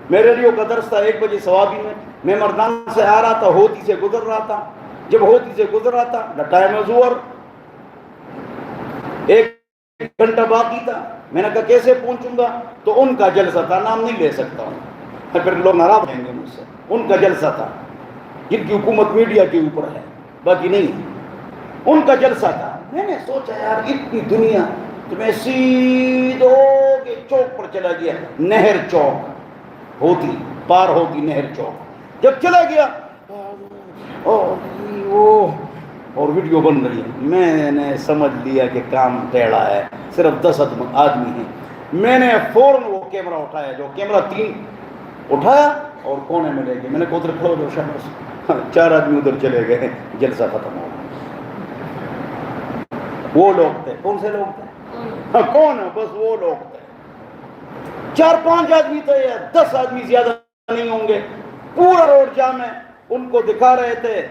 میرے لیے کا درس تھا 1 بجے سوابی میں مردان سے آ رہا تھا، ہوتی سے گزر رہا تھا. جب ہوتی سے گزر رہا تھا دا ٹائم از اوور، 1 گھنٹہ باقی تھا. میں نے کہا کیسے پہنچوں گا؟ تو ان کا جلسہ تھا، نام نہیں لے سکتا ہوں پھر لوگ ناراض رہیں گے مجھ سے. ان کا جلسہ تھا جن کی حکومت میڈیا کے اوپر ہے، باقی نہیں. ان کا جلسہ تھا. میں نے سوچا یار اتنی دنیا، تو میں سیدھو کے چوک پر چلا گیا، نہر چوک ہوتی پار ہوتی نہر چوک. جب چلا گیا اور ویڈیو بن رہی ہے، میں نے سمجھ لیا کہ کام ٹیڑھا ہے، صرف 10 آدمی ہیں. میں نے فوراً وہ کیمرہ اٹھایا، جو کیمرہ 3 اٹھایا اور کونے میں لے گئے. میں نے کہا ادھر کھڑو دو شاباش. 4 آدمی ادھر چلے گئے، جلسہ ختم ہو گیا. وہ لوگ تھے. کون سے لوگ تھے؟ کون ہے؟ بس وہ لوگ تھے. 4-5 آدمی تھے یا 10 آدمی، زیادہ نہیں ہوں گے. پورا روڈ جام ہے. ان کو دکھا رہے تھے